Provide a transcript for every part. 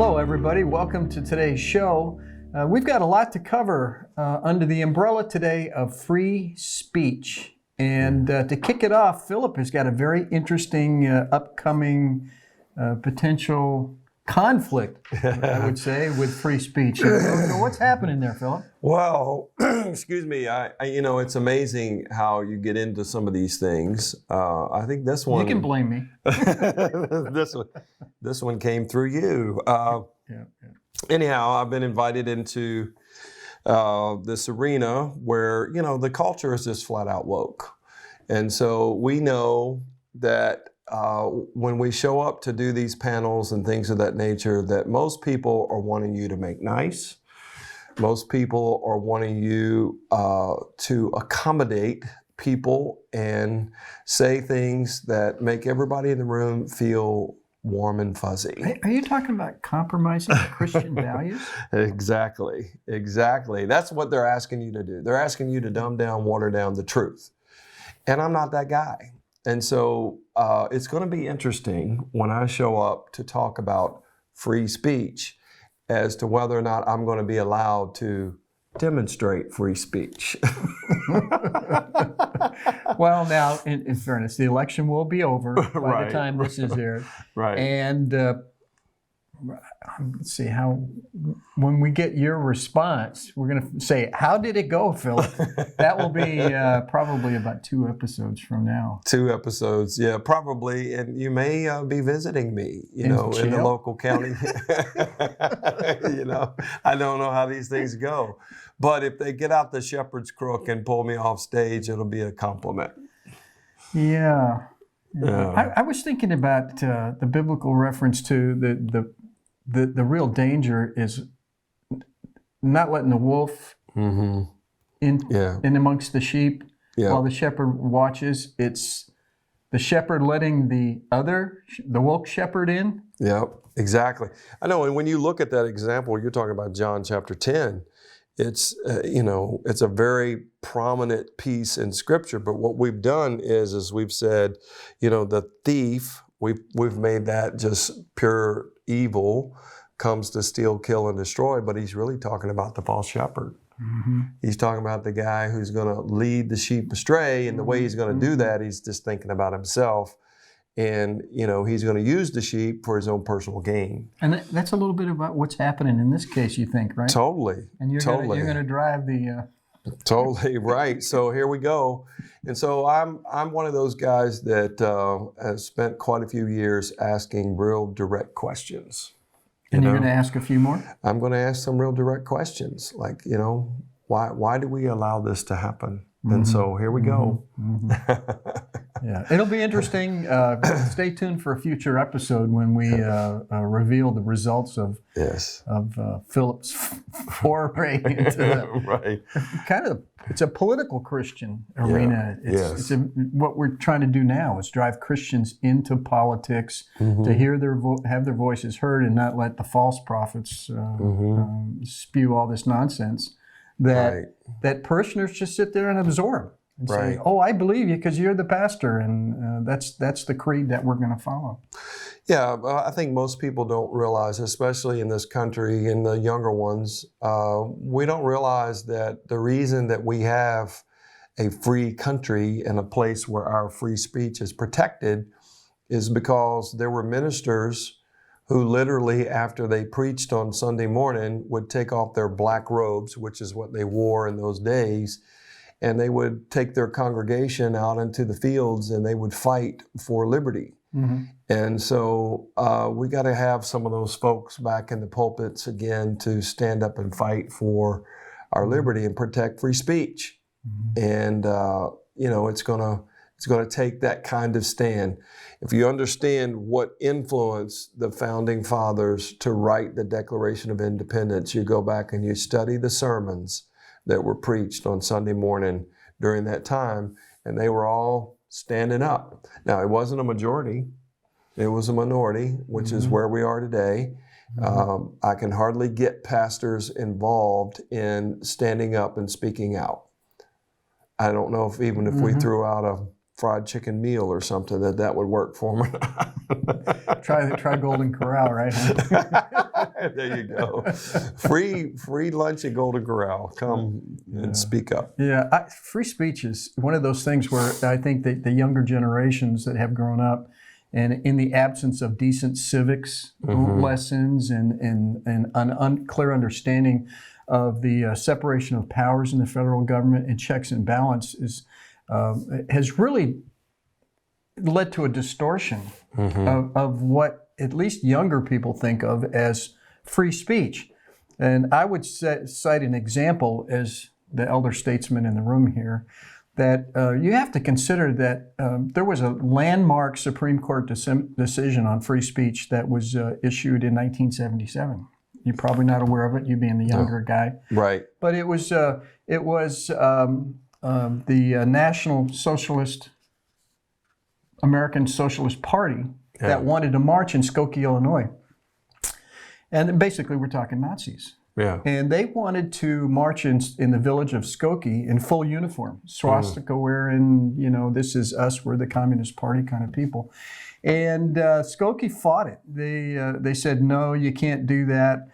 Hello, everybody. Welcome to today's show. We've got a lot to cover under the umbrella today of free speech. And to kick it off, Philip has got a very interesting upcoming potential conflict, I would say, with free speech. So what's happening there, Philip? Well, excuse me. It's amazing how you get into some of these things. I think this one. You can blame me. This one came through you. Yeah. Anyhow, I've been invited into this arena where, the culture is just flat out woke. And so we know that when we show up to do these panels and things of that nature, that most people are wanting you to make nice. Most people are wanting you to accommodate people and say things that make everybody in the room feel warm and fuzzy. Are you talking about compromising Christian values? Exactly. That's what they're asking you to do. They're asking you to dumb down, water down the truth. And I'm not that guy. And so it's going to be interesting when I show up to talk about free speech as to whether or not I'm going to be allowed to demonstrate free speech. Well, now, in fairness, the election will be over by Right. the time this is aired. Right. And let's see when we get your response, we're going to say, how did it go, Philip? That will be probably about 2 episodes from now. 2 episodes, yeah, probably. And you may be visiting me, in the jail? local county. I don't know how these things go. But if they get out the shepherd's crook and pull me off stage, it'll be a compliment. Yeah. Yeah. I was thinking about the biblical reference to the real danger is not letting the wolf in amongst the sheep while the shepherd watches. It's the shepherd letting the woke shepherd in. Yep, exactly. I know, and when you look at that example, you're talking about John chapter 10, it's, it's a very prominent piece in Scripture, but what we've done is we've said, the thief, we've made that just pure evil, comes to steal, kill, and destroy, but he's really talking about the false shepherd. Mm-hmm. He's talking about the guy who's going to lead the sheep astray, and the way he's going to do that, he's just thinking about himself. And, he's going to use the sheep for his own personal gain. And that's a little bit about what's happening in this case, you think, right? Totally. And you're going to drive the... Totally right. So here we go. And so I'm one of those guys that has spent quite a few years asking real direct questions. And you're going to ask a few more? I'm going to ask some real direct questions, like, why do we allow this to happen? Mm-hmm. And so here we go. Mm-hmm. Yeah, it'll be interesting. Stay tuned for a future episode when we reveal the results of Philip's foray into right. It's a political Christian arena. Yeah. What we're trying to do now is drive Christians into politics to hear have their voices heard and not let the false prophets spew all this nonsense that parishioners just sit there and absorb. And say, oh, I believe you because you're the pastor, and that's the creed that we're going to follow. Yeah, I think most people don't realize, especially in this country, and the younger ones, we don't realize that the reason that we have a free country and a place where our free speech is protected is because there were ministers who literally, after they preached on Sunday morning, would take off their black robes, which is what they wore in those days, and they would take their congregation out into the fields and they would fight for liberty. Mm-hmm. And so we got to have some of those folks back in the pulpits again to stand up and fight for our liberty and protect free speech. Mm-hmm. And it's going to take that kind of stand. If you understand what influenced the founding fathers to write the Declaration of Independence, you go back and you study the sermons that were preached on Sunday morning during that time, and they were all standing up. Now, it wasn't a majority. It was a minority, which is where we are today. I can hardly get pastors involved in standing up and speaking out. I don't know if even if we threw out a fried chicken meal or something, that would work for me. Try Golden Corral, right? There you go. Free lunch at Golden Corral. Come and speak up. Yeah, free speech is one of those things where I think that the younger generations that have grown up, and in the absence of decent civics lessons and an unclear understanding of the separation of powers in the federal government and checks and balance has really led to a distortion of what at least younger people think of as free speech. And I would cite an example as the elder statesman in the room here, that you have to consider that there was a landmark Supreme Court decision on free speech that was issued in 1977. You're probably not aware of it, you being the younger guy. Right. But it was the National Socialist, American Socialist Party that wanted to march in Skokie, Illinois. And basically we're talking Nazis. Yeah. And they wanted to march in the village of Skokie in full uniform, swastika wearing, this is us, we're the Communist Party kind of people. And Skokie fought it. They said, no, you can't do that.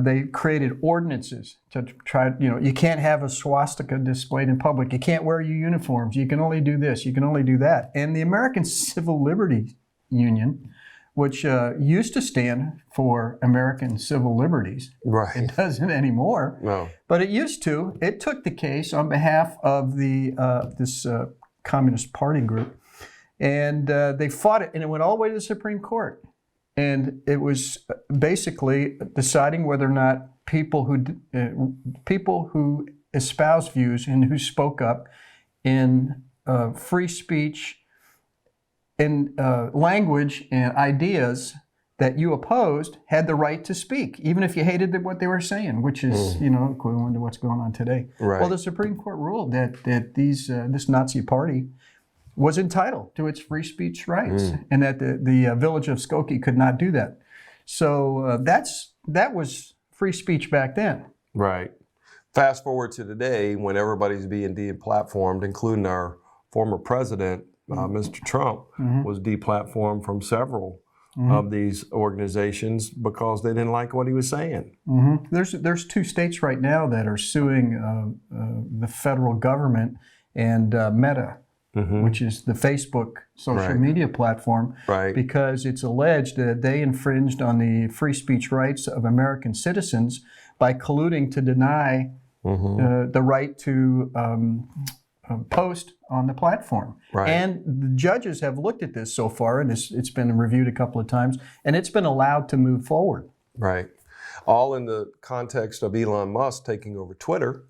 They created ordinances to try, you can't have a swastika displayed in public. You can't wear your uniforms. You can only do this. You can only do that. And the American Civil Liberties Union, which used to stand for American civil liberties. Right. It doesn't anymore. No. But it used to. It took the case on behalf of this Communist Party group, and they fought it, and it went all the way to the Supreme Court. And it was basically deciding whether or not people who espouse views and who spoke up in free speech, in language and ideas that you opposed had the right to speak, even if you hated what they were saying, which is equivalent to what's going on today. Right. Well, the Supreme Court ruled that this Nazi party was entitled to its free speech rights, and that the village of Skokie could not do that. So that was free speech back then. Right. Fast forward to today, when everybody's being deplatformed, including our former president, Mr. Trump, was deplatformed from several of these organizations because they didn't like what he was saying. There's 2 states right now that are suing the federal government and Meta, which is the Facebook social media platform, because it's alleged that they infringed on the free speech rights of American citizens by colluding to deny the right to post on the platform. Right. And the judges have looked at this so far, and it's been reviewed a couple of times, and it's been allowed to move forward. Right. All in the context of Elon Musk taking over Twitter.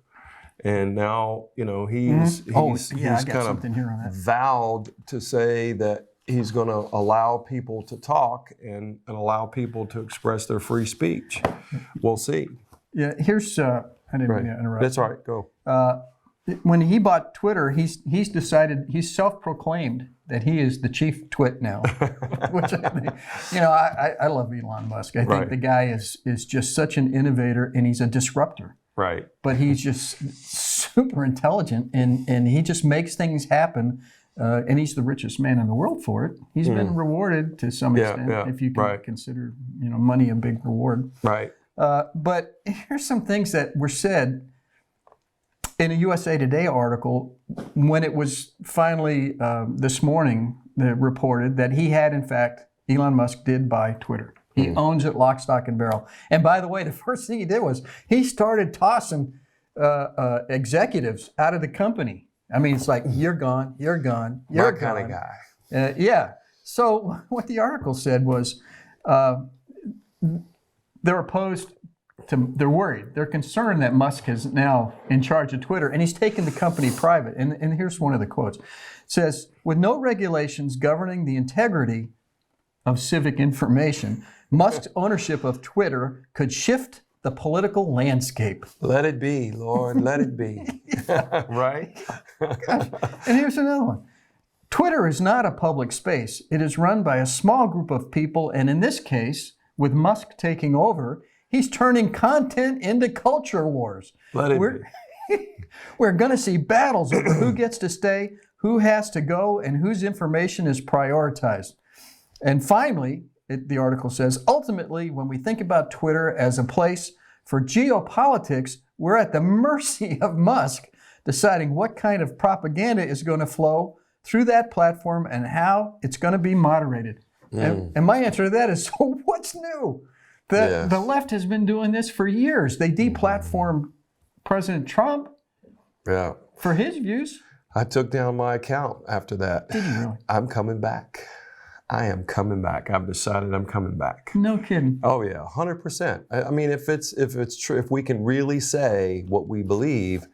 And now, he's kind of vowed to say that he's going to allow people to talk and allow people to express their free speech. We'll see. Yeah, here's, I didn't mean to interrupt. That's all right, go. When he bought Twitter, he's decided, he's self-proclaimed that he is the chief twit now, which I think, I love Elon Musk. I think the guy is just such an innovator, and he's a disruptor. Right. But he's just super intelligent, and he just makes things happen, and he's the richest man in the world for it. He's been rewarded to some extent, if you can consider money a big reward. Right. But here's some things that were said in a USA Today article when it was finally this morning reported that he had, in fact, Elon Musk did buy Twitter. He owns it lock, stock, and barrel. And by the way, the first thing he did was he started tossing executives out of the company. I mean, it's like, you're gone, you're gone, you're gone. My kind of guy. Yeah. So what the article said was they're opposed to, they're worried. They're concerned that Musk is now in charge of Twitter, and he's taken the company private. And here's one of the quotes. It says, with no regulations governing the integrity of civic information, Musk's ownership of Twitter could shift the political landscape. Let it be, Lord, let it be. Right? And here's another one. Twitter is not a public space. It is run by a small group of people, and in this case, with Musk taking over, he's turning content into culture wars. Let it be. We're going to see battles over who gets to stay, who has to go, and whose information is prioritized. And finally, the article says, ultimately, when we think about Twitter as a place for geopolitics, we're at the mercy of Musk deciding what kind of propaganda is going to flow through that platform and how it's going to be moderated. And my answer to that is, so what's new? The left has been doing this for years. They deplatformed President Trump for his views. I took down my account after that. Did you really? I'm coming back. I am coming back. I've decided I'm coming back. No kidding. Oh yeah, 100%. I mean, if it's true, if we can really say what we believe,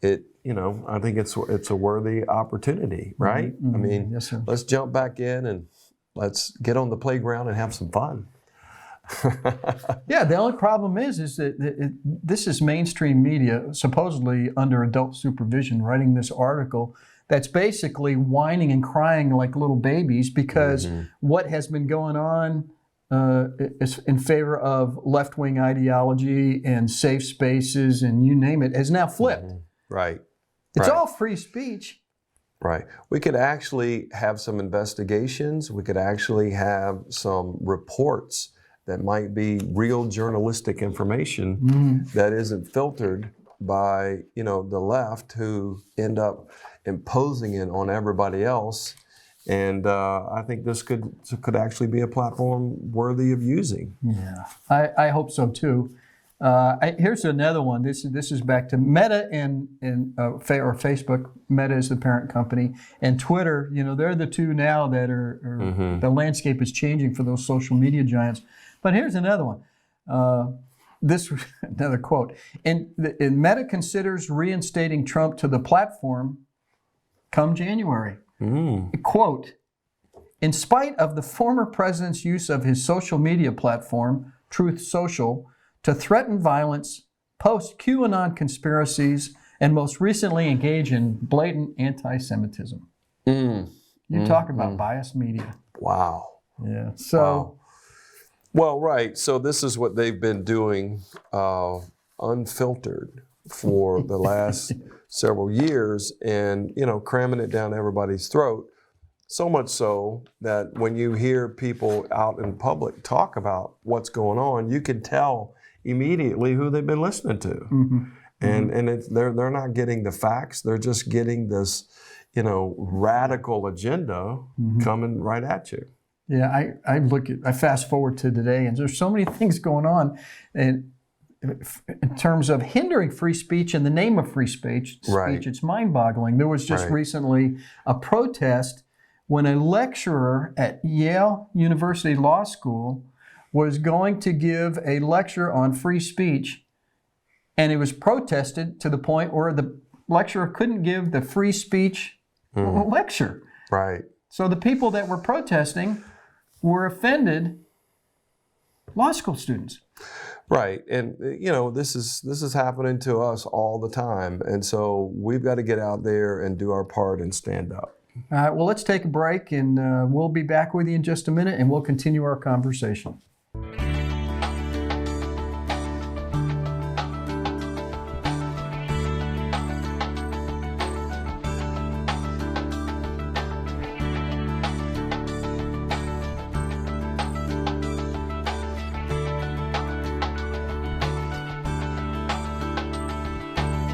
I think it's a worthy opportunity, right? Mm-hmm. I mean, yes, sir. Let's jump back in and let's get on the playground and have some fun. Yeah, the only problem is that this is mainstream media, supposedly under adult supervision, writing this article that's basically whining and crying like little babies because what has been going on is in favor of left-wing ideology and safe spaces and you name it has now flipped. Right. It's all free speech. Right. We could actually have some investigations. We could actually have some reports that might be real journalistic information that isn't filtered by, the left who end up imposing it on everybody else. And I think this could actually be a platform worthy of using. Yeah, I hope so too. Here's another one. This is back to Meta or Facebook. Meta is the parent company, and Twitter. They're the two now that are the landscape is changing for those social media giants. But here's another one. Another quote. And Meta considers reinstating Trump to the platform come January. Quote, in spite of the former president's use of his social media platform, Truth Social, to threaten violence, post QAnon conspiracies, and most recently engage in blatant anti-Semitism. You talk about biased media. Wow. Yeah. So. Wow. Well, right. So this is what they've been doing unfiltered for the last several years and, cramming it down everybody's throat. So much so that when you hear people out in public talk about what's going on, you can tell immediately who they've been listening to. And they're not getting the facts. They're just getting this, radical agenda coming right at you. Yeah, I fast forward to today, and there's so many things going on, and in terms of hindering free speech in the name of free speech, it's mind-boggling. There was just recently a protest when a lecturer at Yale University Law School was going to give a lecture on free speech, and it was protested to the point where the lecturer couldn't give the free speech lecture. Right. So the people that were protesting were offended law school students. Right. And, this is happening to us all the time. And so we've got to get out there and do our part and stand up. All right. Well, let's take a break, and we'll be back with you in just a minute, and we'll continue our conversation.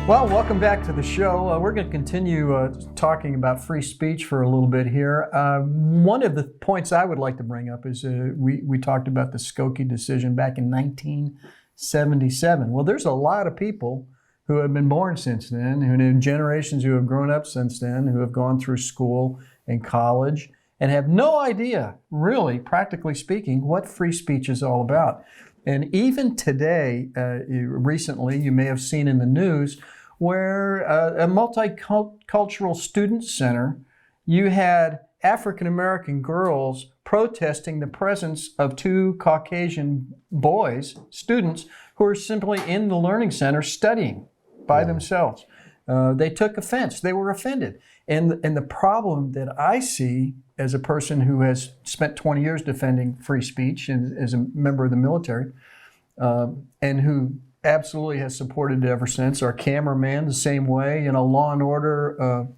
Well, welcome back to the show. We're going to continue talking about free speech for a little bit here. One of the points I would like to bring up is we talked about the Skokie decision back in 1977. Well, there's a lot of people who have been born since then, who have generations who have grown up since then, who have gone through school and college and have no idea, really, practically speaking, what free speech is all about. And even today, recently, you may have seen in the news where a multicultural student center, you had African-American girls protesting the presence of two Caucasian boys, students, who are simply in the learning center studying by themselves. They took offense. They were offended. And the problem that I see as a person who has spent 20 years defending free speech and as a member of the military, and who absolutely has supported it ever since. Our cameraman, the same way, Law and Order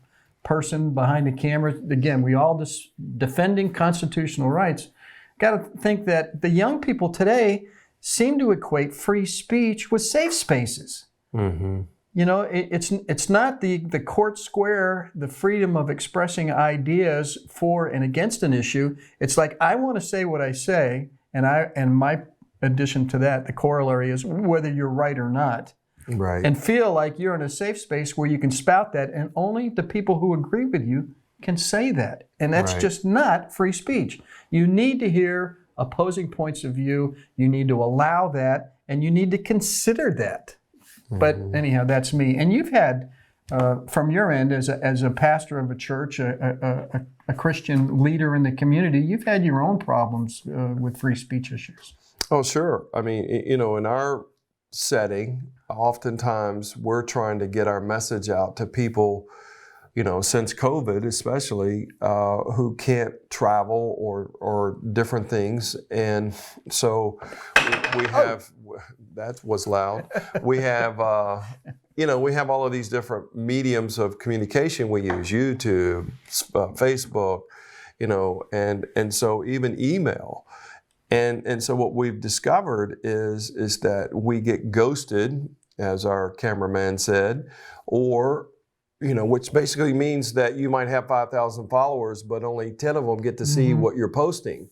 person behind the camera. Again, we all just defending constitutional rights. got to think that the young people today seem to equate free speech with safe spaces. Mm-hmm. You know, it's not the court square, the freedom of expressing ideas for and against an issue. It's like, I want to say what I say, and my addition to that, the corollary is whether you're right or not. Right. And feel like you're in a safe space where you can spout that, and only the people who agree with you can say that. And that's Right. just not free speech. You need to hear opposing points of view. You need to allow that, and you need to consider that. But anyhow, that's me. And you've had, from your end, as a pastor of a church, a Christian leader in the community, you've had your own problems with free speech issues. Oh, sure. I mean, you know, in our setting, oftentimes we're trying to get our message out to people, you know, since COVID especially, who can't travel or different things. And so we have, that was loud. We have, you know, we have all of these different mediums of communication we use, YouTube, Facebook, you know, and so even email. And so what we've discovered is that we get ghosted, as our cameraman said, or, you know, which basically means that you might have 5,000 followers, but only 10 of them get to see what you're posting.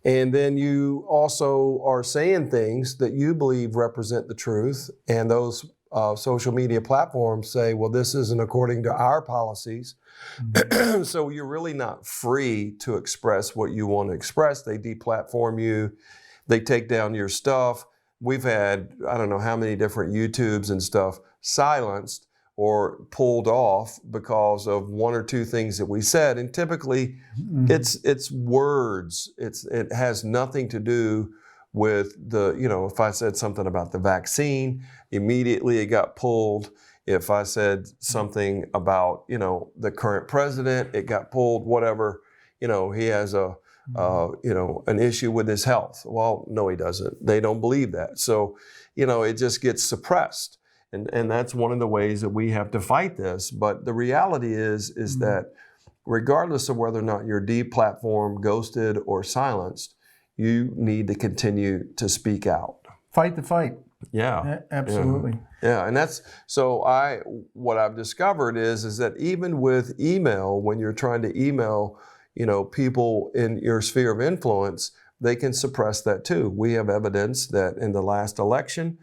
And then you also are saying things that you believe represent the truth, and those social media platforms say, well, this isn't according to our policies. So you're really not free to express what you want to express. They deplatform you. They take down your stuff. We've had, I don't know how many different YouTubes and stuff silenced or pulled off because of one or two things that we said. And typically it's words. It has nothing to do with the, you know, if I said something about the vaccine, immediately it got pulled. If I said something about, you know, the current president, it got pulled, whatever, you know, he has a, you know, an issue with his health. Well, no, he doesn't. They don't believe that. So, you know, it just gets suppressed. And that's one of the ways that we have to fight this. But the reality is that regardless of whether or not you're deplatformed, ghosted, or silenced, you need to continue to speak out. Fight the fight. Yeah. Absolutely. Yeah, and that's, so what I've discovered is that even with email, when you're trying to email, you know, people in your sphere of influence, they can suppress that too. We have evidence that in the last election,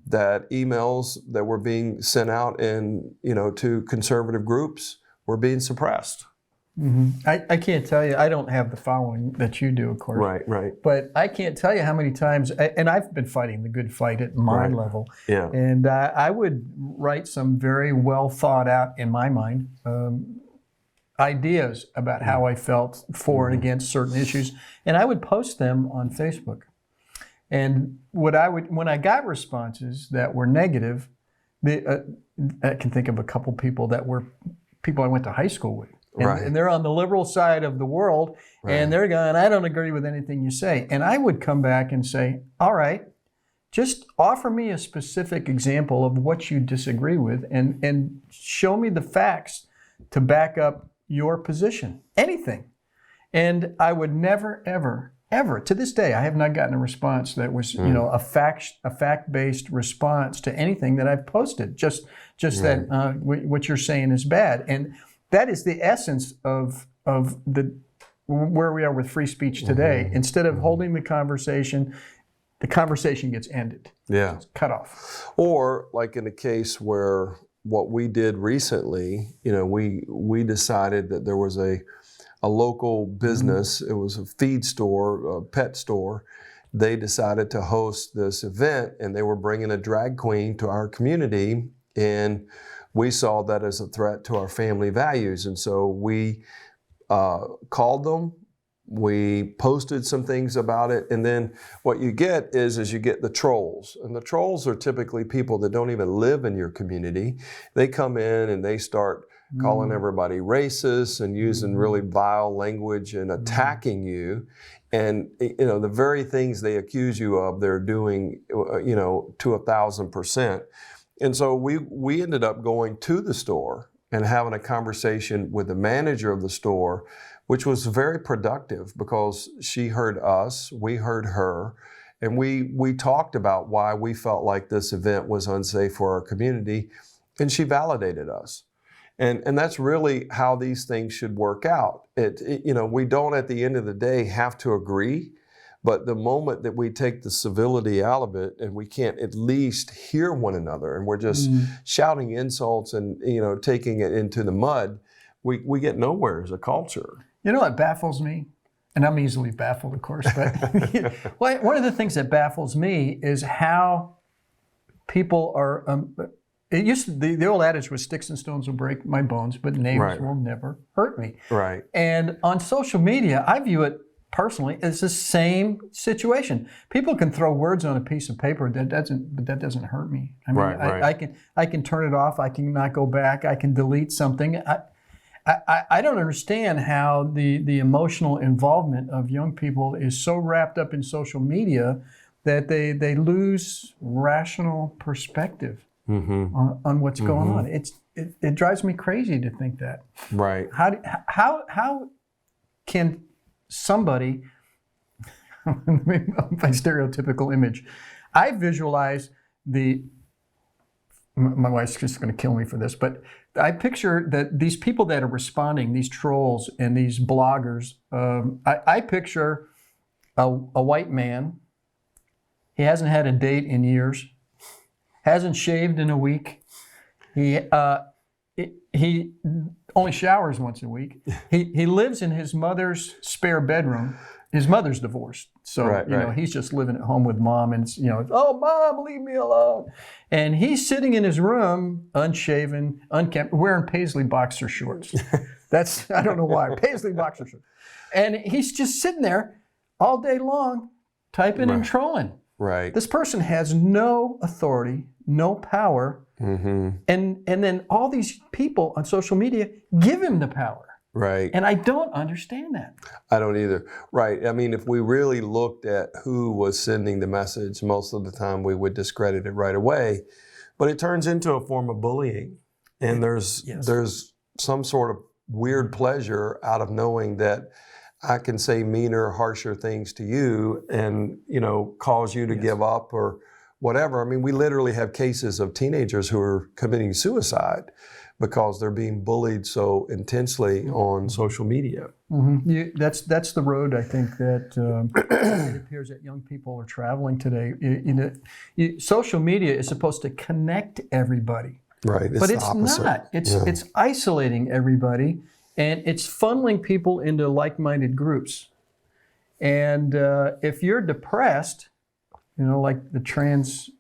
that emails that were being sent out in, you know, to conservative groups were being suppressed. I can't tell you, I don't have the following that you do, of course. Right. But I can't tell you how many times, and I've been fighting the good fight at my level. Yeah. And I would write some very well thought out, in my mind, ideas about how I felt for and against certain issues. And I would post them on Facebook. And when I got responses that were negative, I can think of a couple people that were people I went to high school with. And they're on the liberal side of the world, and they're going, I don't agree with anything you say. And I would come back and say, all right, just offer me a specific example of what you disagree with, and show me the facts to back up your position. Anything. And I would never, ever, to this day, I have not gotten a response that was, you know, a fact-based response to anything that I've posted. Just that what you're saying is bad. And that is the essence of where we are with free speech today. Instead of holding the conversation gets ended. Yeah. It's cut off. Or like in a case where what we did recently, you know, we decided that there was a local business, it was a feed store, a pet store. They decided to host this event, and they were bringing a drag queen to our community, and we saw that as a threat to our family values. And so we called them, we posted some things about it, and then what you get is you get the trolls. And the trolls are typically people that don't even live in your community. They come in and they start calling everybody racist and using really vile language and attacking you. And, you know, the very things they accuse you of, they're doing, you know, to 1,000%. And so we ended up going to the store and having a conversation with the manager of the store, which was very productive because she heard us, we heard her, and we talked about why we felt like this event was unsafe for our community, and she validated us. And that's really how these things should work out. We don't at the end of the day have to agree, but the moment that we take the civility out of it and we can't at least hear one another and we're just shouting insults and taking it into the mud, we get nowhere as a culture. You know what baffles me? And I'm easily baffled, of course, but one of the things that baffles me is how people are, it used to, the old adage was sticks and stones will break my bones, but names will never hurt me. Right. And on social media, I view it personally as the same situation. People can throw words on a piece of paper, but that doesn't hurt me. I mean, I can turn it off, I can not go back, I can delete something. I don't understand how the emotional involvement of young people is so wrapped up in social media that they lose rational perspective on what's going on. It drives me crazy to think that. Right. How can somebody, my stereotypical image, I visualize my wife's just going to kill me for this, but I picture that these people that are responding, these trolls and these bloggers, I picture a white man. He hasn't had a date in years, hasn't shaved in a week. He only showers once a week. He lives in his mother's spare bedroom. His mother's divorced, so he's just living at home with mom, and oh, mom, leave me alone. And he's sitting in his room, unshaven, unkempt, wearing paisley boxer shorts. I don't know why, paisley boxer shorts. And he's just sitting there all day long, typing and trolling. Right. This person has no authority, no power, and then all these people on social media give him the power. Right. And I don't understand that. I don't either. Right. I mean, if we really looked at who was sending the message, most of the time we would discredit it right away. But it turns into a form of bullying. And there's some sort of weird pleasure out of knowing that I can say meaner, harsher things to you and, cause you to give up or whatever. I mean, we literally have cases of teenagers who are committing suicide because they're being bullied so intensely on social media. That's the road I think that it appears that young people are traveling today. Social media is supposed to connect everybody, right? But it's not. It's isolating everybody, and it's funneling people into like-minded groups. And if you're depressed, like the trans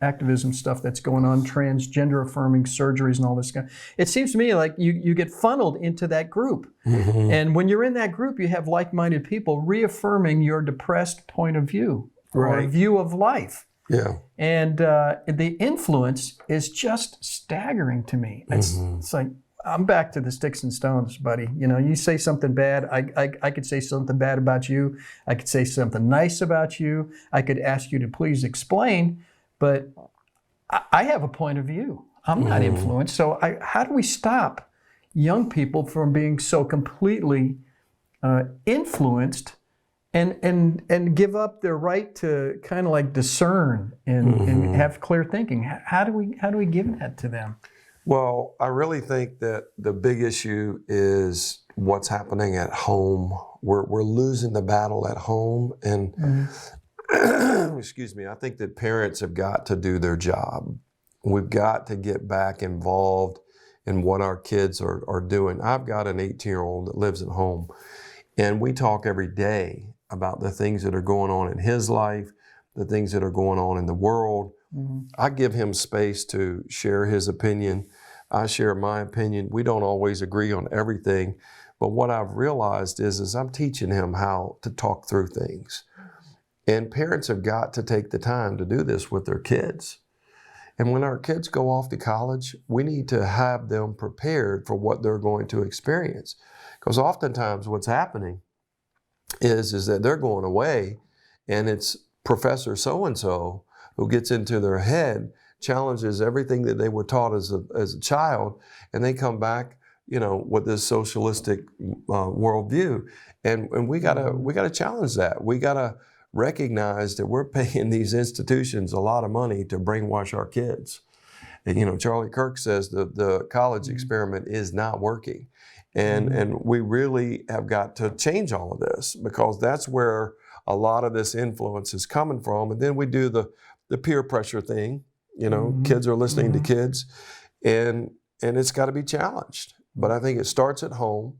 activism stuff that's going on, transgender affirming surgeries and all this stuff. It seems to me like you get funneled into that group. And when you're in that group, you have like-minded people reaffirming your depressed point of view or view of life. Yeah. And the influence is just staggering to me. It's like, I'm back to the sticks and stones, buddy. You say something bad, I could say something bad about you. I could say something nice about you. I could ask you to please explain, but I have a point of view. I'm not influenced. So how do we stop young people from being so completely influenced and give up their right to kind of like discern and have clear thinking? How do we give that to them? Well, I really think that the big issue is what's happening at home. We're losing the battle at home, and excuse me, I think that parents have got to do their job. We've got to get back involved in what our kids are doing. I've got an 18-year-old that lives at home, and we talk every day about the things that are going on in his life, the things that are going on in the world. I give him space to share his opinion. I share my opinion. We don't always agree on everything, but what I've realized is I'm teaching him how to talk through things. And parents have got to take the time to do this with their kids. And when our kids go off to college, we need to have them prepared for what they're going to experience. Because oftentimes what's happening is that they're going away and it's Professor so-and-so who gets into their head challenges everything that they were taught as a child, and they come back, with this socialistic worldview, and we gotta challenge that. We gotta recognize that we're paying these institutions a lot of money to brainwash our kids. And, Charlie Kirk says the college experiment is not working. And we really have got to change all of this, because that's where a lot of this influence is coming from. And then we do the peer pressure thing. Kids are listening to kids, and it's got to be challenged. But I think it starts at home.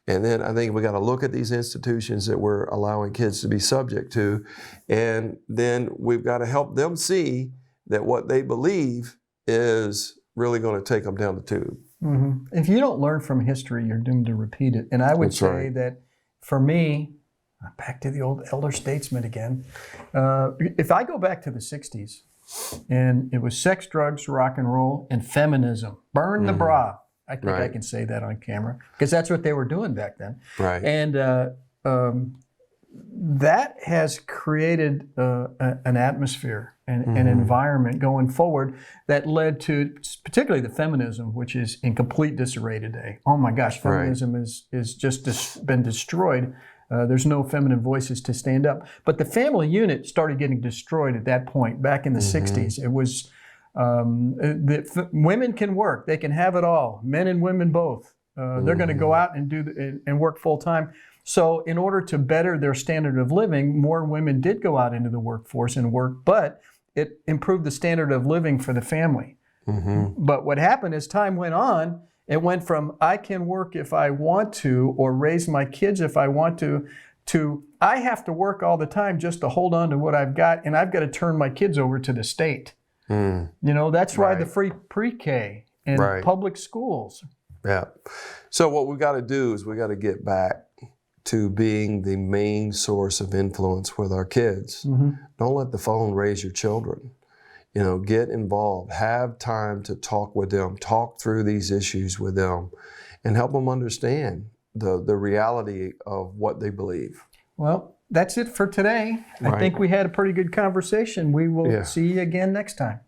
And then I think we got to look at these institutions that we're allowing kids to be subject to. And then we've got to help them see that what they believe is really going to take them down the tube. If you don't learn from history, you're doomed to repeat it. And I would say that for me, back to the old elder statesman again, if I go back to the 60s, and it was sex, drugs, rock and roll, and feminism, burn the bra. I think I can say that on camera, because that's what they were doing back then. Right. And that has created an atmosphere and an environment going forward that led to particularly the feminism, which is in complete disarray today. Oh my gosh, feminism is just been destroyed. There's no feminine voices to stand up. But the family unit started getting destroyed at that point, back in the 60s. It was, women can work. They can have it all. Men and women both. They're going to go out and work full time. So in order to better their standard of living, more women did go out into the workforce and work, but it improved the standard of living for the family. But what happened as time went on, it went from I can work if I want to, or raise my kids if I want to I have to work all the time just to hold on to what I've got, and I've got to turn my kids over to the state. That's why the free pre-K and public schools. Yeah. So what we've got to do is we got to get back to being the main source of influence with our kids. Don't let the phone raise your children. Get involved, have time to talk with them, talk through these issues with them, and help them understand the reality of what they believe. Well, that's it for today. I think we had a pretty good conversation. We will see you again next time.